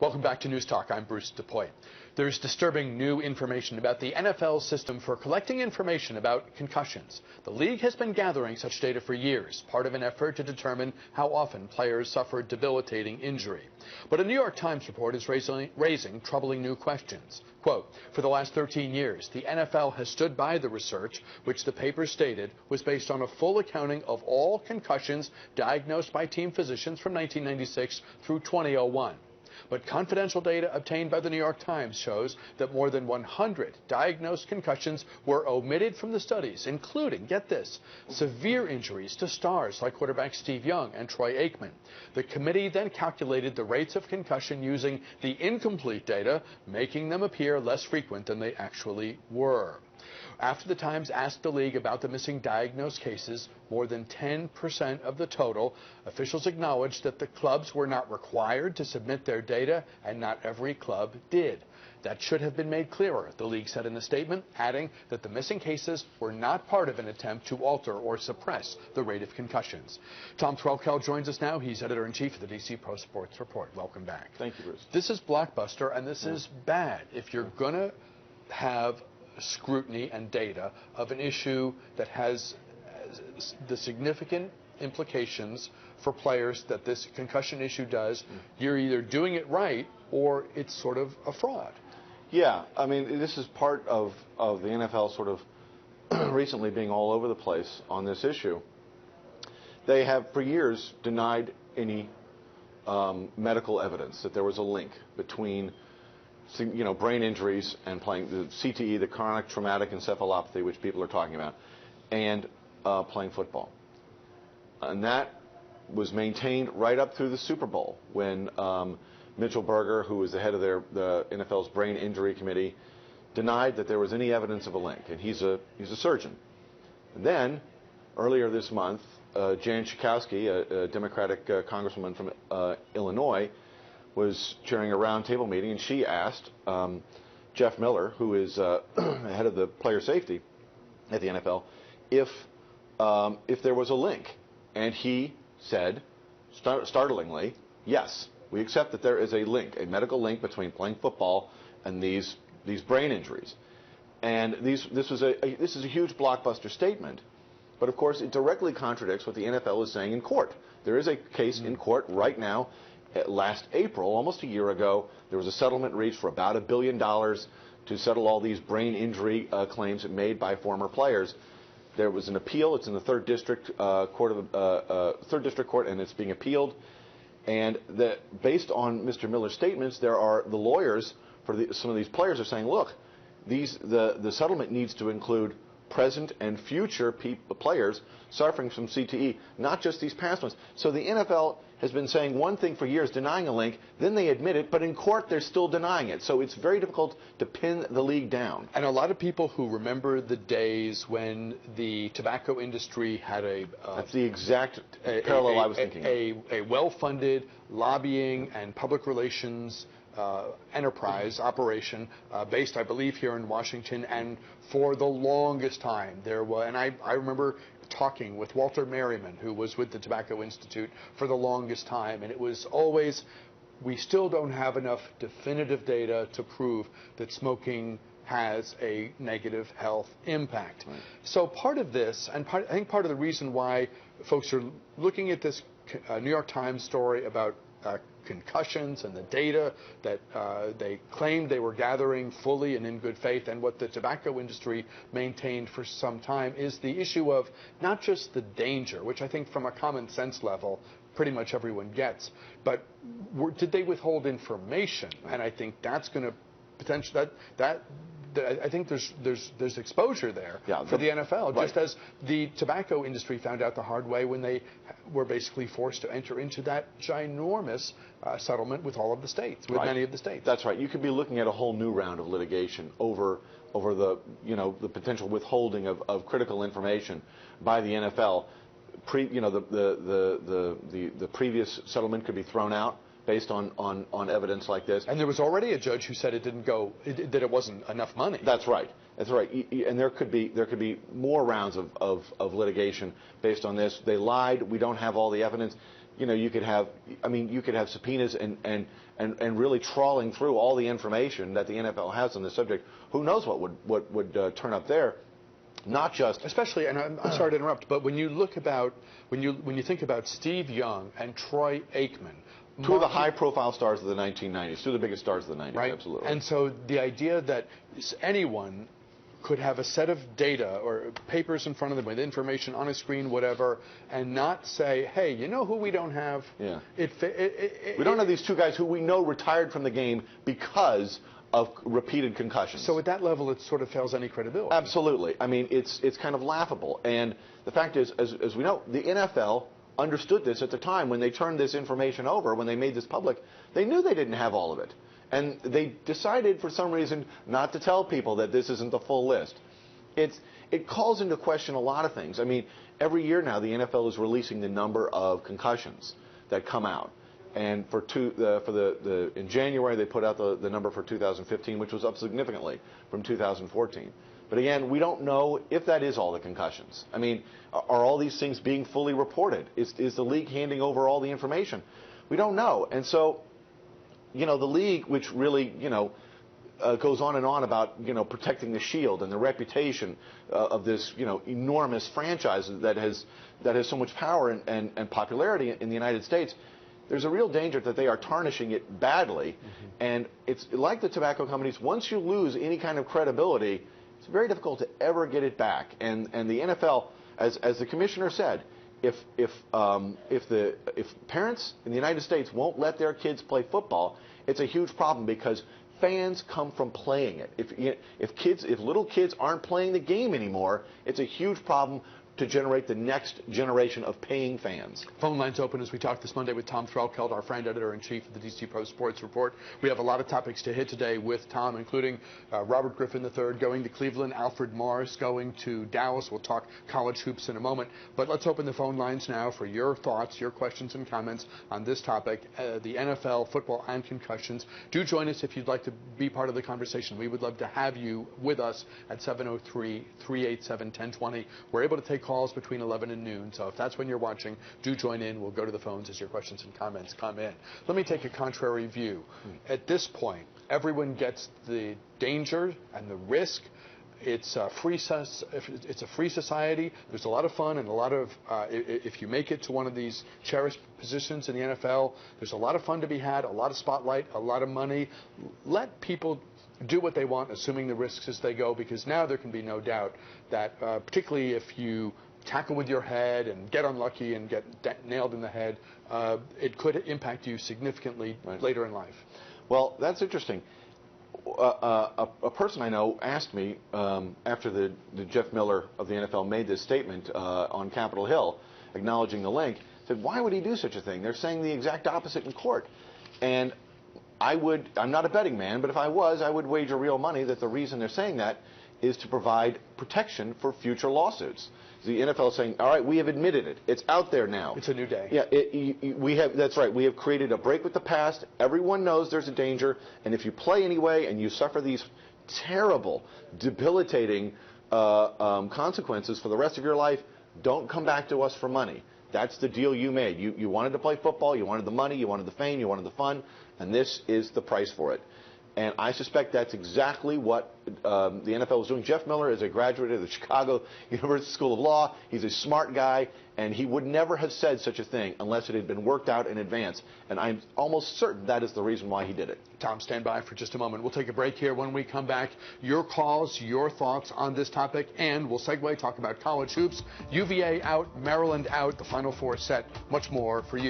Welcome back to News Talk. I'm Bruce DePoy. There's disturbing new information about the NFL's system for collecting information about concussions. The league has been gathering such data for years, part of an effort to determine how often players suffer debilitating injury. But a New York Times report is raising troubling new questions. Quote, for the last 13 years, the NFL has stood by the research, which the paper stated was based on a full accounting of all concussions diagnosed by team physicians from 1996 through 2001. But confidential data obtained by the New York Times shows that more than 100 diagnosed concussions were omitted from the studies, including, get this, severe injuries to stars like quarterback Steve Young and Troy Aikman. The committee then calculated the rates of concussion using the incomplete data, making them appear less frequent than they actually were. After the Times asked the league about the missing diagnosed cases, more than 10% of the total, officials acknowledged that the clubs were not required to submit their data, and not every club did. That should have been made clearer, the league said in the statement, adding that the missing cases were not part of an attempt to alter or suppress the rate of concussions. Tom Threlkeld joins us now. He's editor-in-chief of the DC Pro Sports Report. Welcome back. Thank you, Bruce. This is blockbuster, and this is bad. If you're going to have scrutiny and data of an issue that has the significant implications for players that this concussion issue does, you're either doing it right or it's sort of a fraud. Yeah, I mean, this is part of the NFL sort of recently being all over the place on this issue. They have for years denied any medical evidence that there was a link between brain injuries and playing the CTE, the chronic traumatic encephalopathy, which people are talking about, and playing football. And that was maintained right up through the Super Bowl when Mitchell Berger, who was the head of the NFL's brain injury committee, denied that there was any evidence of a link, and he's a surgeon. And then, earlier this month, Jan Schakowsky, a Democratic congresswoman from Illinois, was chairing a roundtable meeting, and she asked Jeff Miller, who is head of the player safety at the NFL, if there was a link. And he said, startlingly, yes, we accept that there is a link, a medical link between playing football and these brain injuries. And this is a huge blockbuster statement. But, of course, it directly contradicts what the NFL is saying in court. There is a case in court right now. Last April, almost a year ago, there was a settlement reached for about $1 billion to settle all these brain injury claims made by former players. There was an appeal. It's in the Third District Court, and it's being appealed. And based on Mr. Miller's statements, the lawyers for some of these players are saying, look, the settlement needs to include present and future players suffering from CTE, not just these past ones. So the NFL has been saying one thing for years, denying a link, then they admit it, but in court they're still denying it. So it's very difficult to pin the league down. And a lot of people who remember the days when the tobacco industry had that's the exact parallel I was thinking. A well-funded lobbying and public relations enterprise operation based, I believe, here in Washington, and for the longest time there was, and I remember talking with Walter Merriman, who was with the Tobacco Institute for the longest time, and it was always, we still don't have enough definitive data to prove that smoking has a negative health impact. Right. So part of this, and I think part of the reason why folks are looking at this New York Times story about concussions and the data that they claimed they were gathering fully and in good faith, and what the tobacco industry maintained for some time, is the issue of not just the danger, which I think from a common sense level pretty much everyone gets, but did they withhold information? And I think that's going to potentially I think there's exposure there for the NFL, just as the tobacco industry found out the hard way when they were basically forced to enter into that ginormous settlement with all of the states, with many of the states. That's right. You could be looking at a whole new round of litigation over the the potential withholding of critical information by the NFL. The previous settlement could be thrown out based on evidence like this. And there was already a judge who said that it wasn't enough money. That's right. That's right. And there could be more rounds of litigation based on this. They lied. We don't have all the evidence. you could have subpoenas and really trawling through all the information that the NFL has on this subject. Who knows what would turn up there? Not just, especially, and I'm sorry to interrupt, but when you think about Steve Young and Troy Aikman, two of the high-profile stars of the 1990s, two of the biggest stars of the 90s, right? Absolutely. And so the idea that anyone could have a set of data or papers in front of them with information on a screen, whatever, and not say, hey, you know who we don't have? Yeah. We don't have these two guys who we know retired from the game because of repeated concussions. So at that level, it sort of fails any credibility. Absolutely. I mean, it's kind of laughable. And the fact is, as we know, the NFL understood this at the time when they turned this information over, when they made this public. They knew they didn't have all of it. And they decided for some reason not to tell people that this isn't the full list. It calls into question a lot of things. I mean, every year now the NFL is releasing the number of concussions that come out. And in January they put out the number for 2015, which was up significantly from 2014. But again, we don't know if that is all the concussions. I mean, are all these things being fully reported? Is the league handing over all the information? We don't know. And so, the league, which really, goes on and on about, protecting the shield and the reputation of this, enormous franchise that has so much power and popularity in the United States. There's a real danger that they are tarnishing it badly. Mm-hmm. And it's like the tobacco companies. Once you lose any kind of credibility, it's very difficult to ever get it back. And the NFL, as the commissioner said, if parents in the United States won't let their kids play football, it's a huge problem because fans come from playing it. If little kids aren't playing the game anymore, it's a huge problem to generate the next generation of paying fans. Phone lines open as we talk this Monday with Tom Threlkeld, our friend, editor-in-chief of the DC Pro Sports Report. We have a lot of topics to hit today with Tom, including Robert Griffin III going to Cleveland, Alfred Morris going to Dallas. We'll talk college hoops in a moment. But let's open the phone lines now for your thoughts, your questions and comments on this topic, the NFL, football, and concussions. Do join us if you'd like to be part of the conversation. We would love to have you with us at 703-387-1020. We're able to take calls between 11 and noon, so if that's when you're watching, do join in. We'll go to the phones as your questions and comments come in. Let me take a contrary view. At this point, everyone gets the danger and the risk. It's a free society. There's a lot of fun and a lot of, if you make it to one of these cherished positions in the NFL, there's a lot of fun to be had, a lot of spotlight, a lot of money. Let people do what they want, assuming the risks as they go, because now there can be no doubt that, particularly if you tackle with your head and get unlucky and get nailed in the head, it could impact you significantly later in life. Well, that's interesting. A person I know asked me after the Jeff Miller of the NFL made this statement on Capitol Hill, acknowledging the link, said, why would he do such a thing? They're saying the exact opposite in court. And I'm not a betting man, but if I was, I would wager real money that the reason they're saying that is to provide protection for future lawsuits. The NFL is saying, all right, we have admitted it. It's out there now. It's a new day. Yeah, that's right. We have created a break with the past. Everyone knows there's a danger, and if you play anyway and you suffer these terrible, debilitating consequences for the rest of your life, don't come back to us for money. That's the deal you made. You wanted to play football, you wanted the money, you wanted the fame, you wanted the fun, and this is the price for it. And I suspect that's exactly what the NFL was doing. Jeff Miller is a graduate of the Chicago University School of Law. He's a smart guy, and he would never have said such a thing unless it had been worked out in advance. And I'm almost certain that is the reason why he did it. Tom, stand by for just a moment. We'll take a break here. When we come back, your calls, your thoughts on this topic, and we'll segue, talk about college hoops. UVA out, Maryland out, the Final Four set, much more for you.